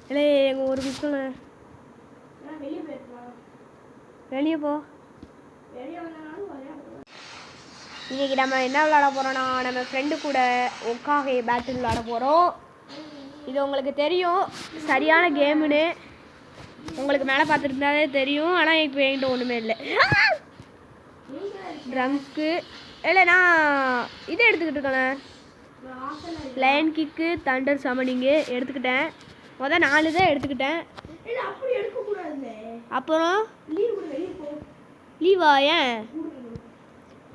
இல்லை எங்கள் ஒரு பிஸ்டல் வெளியே போ. இன்னைக்கு நம்ம என்ன விளாட போகிறோன்னா நம்ம ஃப்ரெண்டு கூட ஒக்காகே பேட்டில் விளாட போகிறோம். இது உங்களுக்கு தெரியும் சரியான கேமுன்னு உங்களுக்கு மேலே பார்த்துட்டு இருந்தாலே தெரியும். ஆனால் இப்போ என்கிட்ட ஒன்றுமே இல்லை. ட்ரங்க்கு இல்லை நான் இதை எடுத்துக்கிட்டு இருக்கேன். லைன் கிக்கு தண்டர் சமனிங்கு எடுத்துக்கிட்டேன். 4 தான் எடுத்துக்கிட்டேன். அப்புறம் லீவா? ஏன்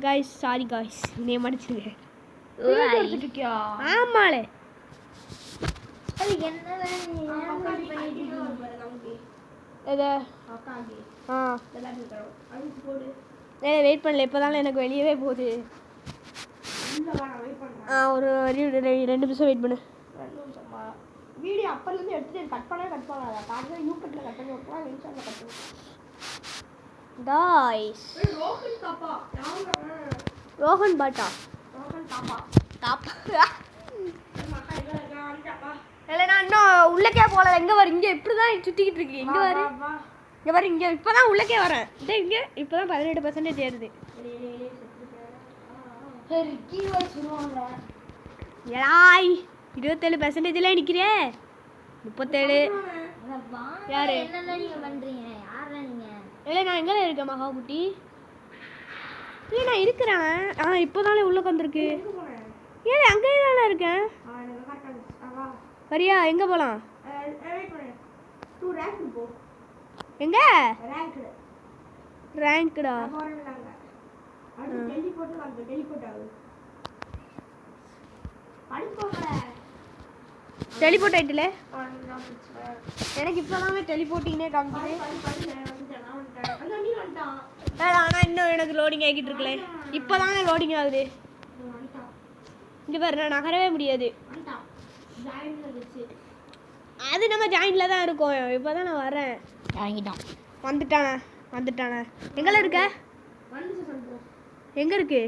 காய்ஸ் சாரி காய்ஸ், நீ மன்னிச்சிருங்க. ஆமாலே வெயிட் பண்ணல, இப்போதானே எனக்கு வெளியவே போகுது. ஒரு 2 நிமிஷம் வெயிட் பண்ணு. வீடியோ அப்போலேருந்து எடுத்துட்டு கட் பண்ணாத பாருங்க. யூடியூப்ல கட் பண்ணி வைக்கலாம், இன்ஸ்டால கட் பண்ணி गाइस ரோஹன் பாட்டா இல்லை நான் இன்னும் உள்ளக்கே போகல. எங்கே வர இங்கே இப்படி தான் சுற்றிக்கிட்டு இருக்கு. இங்கே வர இங்கே இப்போ தான் உள்ளக்கே வரேன். இங்கே இப்போ தான் 18% ஏறுது. ஏடாய் 27% நிற்கிறே. 37 யாரு? இல்லை நான் எங்கே இருக்கேன் மகாகுட்டி? இல்லை நான் இருக்கிறேன். இப்போ தானே உள்ளே வந்துருக்கு. ஏன் அங்கே தானே இருக்கேன். வரியா? எங்கே போகலாம்? எங்கே ரேங்க்டா? டெலிபோர்ட் ஆயிட்டுல எனக்கு இப்போதாமே டெலிபோர்ட்டிங்னே காமிக்குது. ஆனால் இன்னும் எனக்கு லோடிங் ஆகிட்டு இருக்குல்ல. இப்போதானே லோடிங் ஆகுது. இங்கே பாரு நான் நகரவே முடியாது. அது நம்ம ஜாயின்ல தான் இருக்கோம். இப்போ தான் நான் வரேன். வந்துட்டானே. எங்கே இருக்க? எங்கே இருக்கு?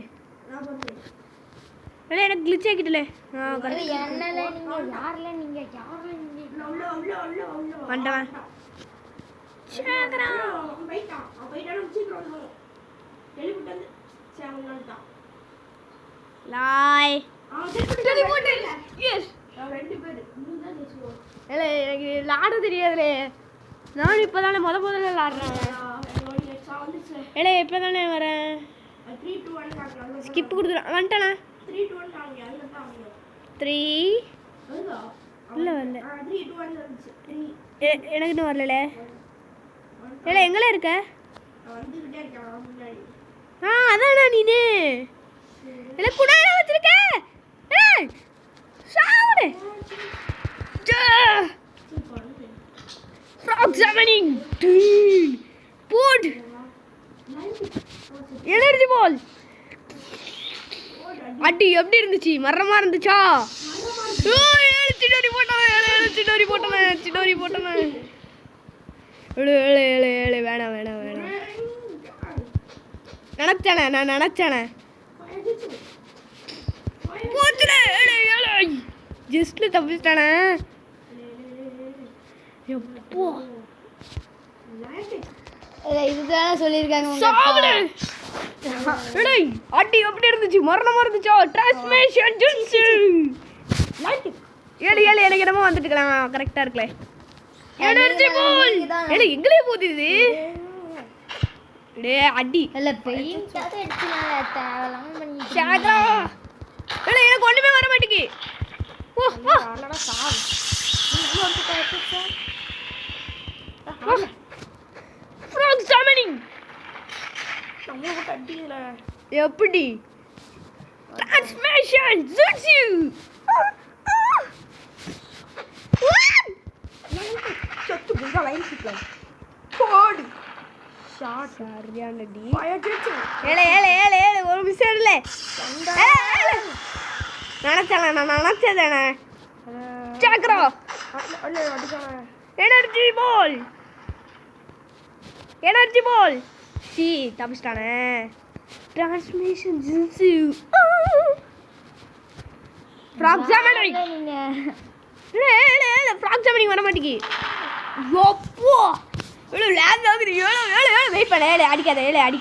இல்லை எனக்கு கிளிச் ஆகிட்டுல. வந்துட்டேன். லாய் இல்லை எனக்கு விளாட தெரியாதுலே. நானும் இப்போ தானே முதல்ல விளாட்றேன். இல்லை இப்போ தானே வரேன். ஸ்கிப் கொடுத்துருவேன். வந்துட்டேண்ணா 3 இல்லை வரல. எனக்கு இன்னும் வரல. இல்லை எங்கே இருக்க? அதாண்ணா நீனு இல்லை கூட வச்சிருக்க. சாவுடு எனர்ஜி பால் அடி எப்படி இருந்துச்சு? மரமா இருந்துச்சா? சின்னோரி போட்டானே. வேணாம் நினைச்சானே ஜஸ்ட்ல தப்பிச்சிட்டானே. எப்போ இதுதானே சொல்லியிருக்காங்க. அடி எப்படி இருந்துச்சு? மரணமா இருந்துச்சா? டிரான்ஸ்மிஷன் ஜென்சி 7 எனக்கு என்னமோ வந்துட்டுக்கலாம். கரெக்டா இருக்கல. எனர்ஜி பால் ஏடா எங்களே போகுது. டே அடி இல்ல பெயிண்ட் அது எடுத்துனால தேவலாம் பண்ணி சாகா. ஏடா எனக்கு ஒண்ணுமே வர மாட்டேங்கி. ஓ அண்ணா சாவ். இன்னும் வந்து பாத்துச்சா? ஃப்ராக் சமனிங் நம்ம கிட்ட அடில எப்படி? டிரான்ஸ்மிஷன் ஜென்சி சத்து புங்க லைன் சிக்ல போடு ஷாட் சரியான டி ஏலே ஒரு மிஸ் இல்ல நான் நினைச்சதானே சாக்ரா அடிச்சானே. Energy ball C தப்பிச்சிட்டானே. Transmission ஜின்சு frock ஜாமனிங் இல்லை ஃப்ராக் ஜாமனிங் வர மாட்டேங்கி. எப்போ இவ்வளோ லேக் ஆகுது. வெயிட் பண்ண. அடிக்காத லாக்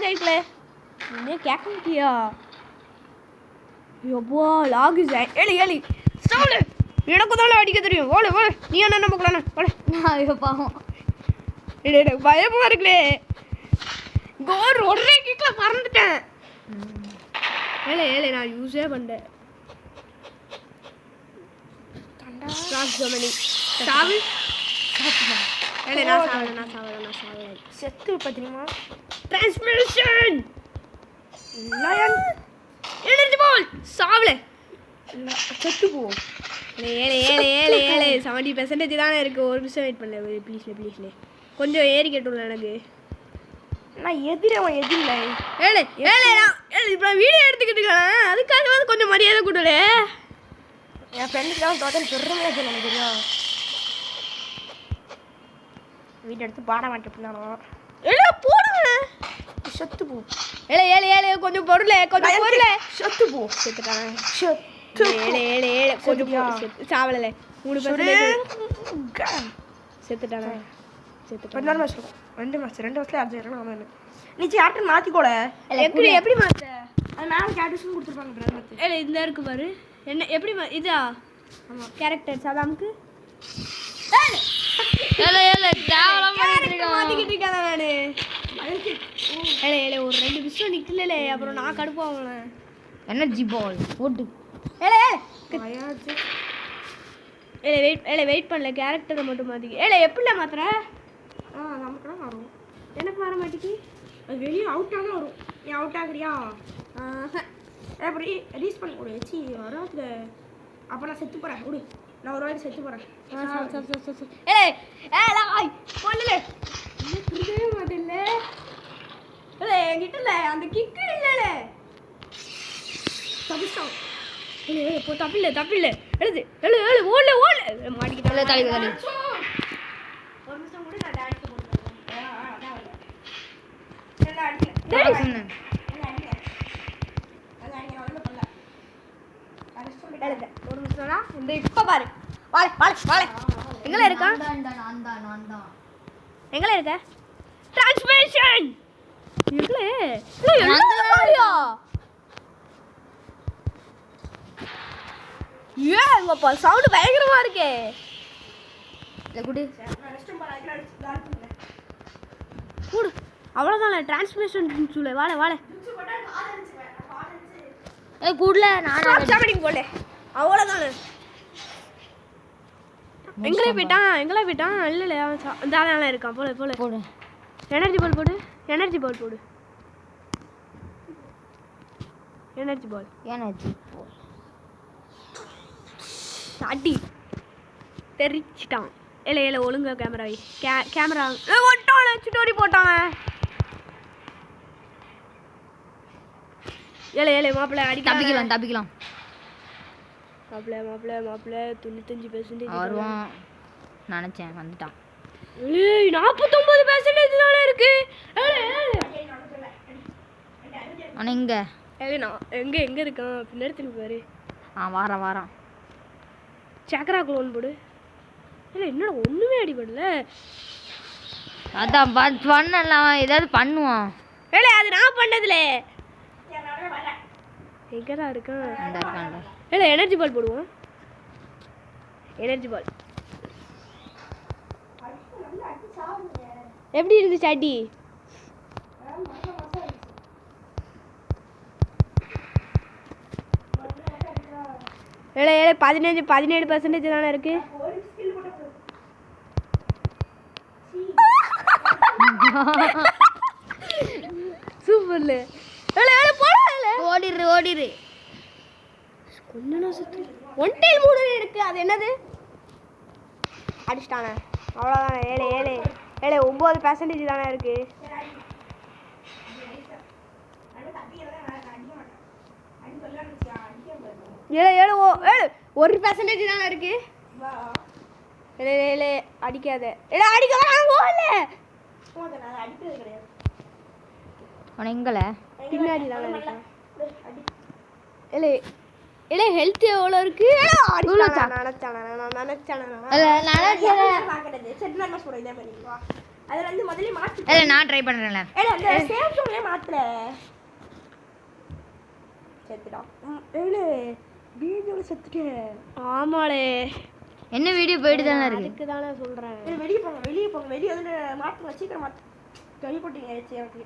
ஆகிக்கல. இன்னும் கேட்க மாட்டியா? எப்போ லாக் ஏழு சவுண்டு. எனக்கு தானே அடிக்க தெரியும். ஓடு நீ என்ன நம்ம போகலாம். பாவம் எனக்கு பயமா இருக்குல்லே. கோர் ஒரே கிக்கில் மறந்துட்டேன். நான் யூஸே பண்ணேன். செத்து பார்த்தீங்களா? டிரான்ஸ்மிஷன் எனர்ஜி பால் சாவல செத்து போ. 70% தானே இருக்கு. ஒரு நிமிஷம் வெயிட் பண்ணல. ப்ளீஸ்ல கொஞ்சம் ஏறி கேட்டுள்ள எனக்கு. நான் எதிரவன் எதிரில்லை. இப்போ நான் வீடியோ எடுத்துக்கிட்டு இருக்கேன். அதுக்காக வந்து கொஞ்சம் மரியாதை கொடுல. என் ஃப்ரெண்டுக்கு டோட்டல் பெருமையாக எனக்கு தெரியும். வீடியோ எடுத்து பாட மாட்டேன். போடுங்க. செத்து போ. கொஞ்சம் பொருள் செத்து போ. செத்துட்டாங்க. கொஞ்சம் சாவல 3% செத்துட்டாங்க. ரெண்டு வருஷத்துல அடிச்சிடலாம். நீ கேரக்டர் மாற்றிக்கோட. எப்படி மாற்ற? அது மேலே கேரக்டர்ஸும் கொடுத்துருப்பாங்க. இந்த இருக்கு பாரு. என்ன எப்படி இதா? ஆமாம் கேரக்டர் சதாமுக்கு மாற்றிக்கிட்டு இருக்காத நான். ஒரு 2 நிமிஷம் நிற்கல. அப்புறம் நான் கடுப்பாங்களேன். எனர்ஜி பால் போட்டு வெயிட் பண்ணல. கேரக்டரை மட்டும் மாற்றிக்க. எப்படில மாத்திர? நமக்கு தான் வரும். எனக்கு வர மாட்டேங்கி. அது வெளியே அவுட்டாக தான் வரும். நீ அவுட் ஆகுறியா? அப்படி ரீஸ் பண்ண கூட வச்சு வராது. அப்போ நான் செத்து போகிறேன். விடு, நான் ஒரு வாட்டி செத்து போகிறேன். புரியவே மாட்டேன்ல. என்கிட்ட இல்லை அந்த கிக்கு இல்லைல்ல. தப்பிச்சான். இப்போ தப்பில்லை. எழுது ஓடல மாட்டிக்கிட்டால. தலை ஒரு நிமிஷம் கூட நான் டான்ஸ் ஒரு நிமிஷம். இந்த இப்ப பாரு. வாழை எங்கல இருக்கா? எங்கல இருக்க? டிரான்ஸ்மிஷன் எங்கப்பா சவுண்ட் பயங்கரமா இருக்கே. கூடு அவ்வளோதான். டிரான்ஸ்மிஷன் சொல்லு. வாழை கூடல நான் சாப்பிடிங் போல. அவ்வளோதானே. எங்களே போயிட்டான். இல்லை தானே இருக்கான். போல எனர்ஜி பால் போடு. அடி தெரிச்சிட்டான். இல்லை ஒழுங்கா கேமரா ஒட்டான சுட்டோரி போட்டான். மாப்பிள்ள அடி தப்பிக்கலாம். மாப்பிள்ள 95% வருவான் நினைச்சேன். வந்துட்டான். 49% தானே இருக்கு. ஆனால் எங்க இருக்கான்? பின்னாடி திரும்பி பாரு. வாரம் சக்கரா குளோன் போடு. என்னோட ஒண்ணுமே அடிபடல. அதான் பண்ணலாம். ஏதாவது பண்ணுவான். அது நான் பண்ணதுல. எங்கடா இருக்கான்? எனர்ஜி பால் போடுவோம். எப்படி இருந்துச்சு அடி? ஏழை 17% தானே இருக்கு. சூப்பர்ல. ஓடிரு கொஞ்சம் சுத்து. ஒன் டைல் மூடு இருக்கு. அது என்னது? அடிச்சிட்டானே. அவ்வளோதானே. 9% தானே இருக்கு. 1% தானே இருக்கு. அடிக்காத. எங்கல பின்னாடி தானே இருக்கா? இல்லை ஹெல்த் எவ்வளோ இருக்கு இவ்வளோதான். அதுல வந்து முதல்ல மாத்து. இல்லை நான் ட்ரை பண்ணுறேன்ல. அந்த சேவ் சோனே மாத்துற செத்துடா. வீடியோல செத்துட்டேன். ஆமாளே என்ன வீடியோ போயிட்டு தானே இருக்கு. அதுக்கு தானே சொல்கிறேன். வெளியே போங்க வெளியே வந்து மாத்துங்க சீக்கிரம் மாத்து. கை போட்டீங்க எனக்கு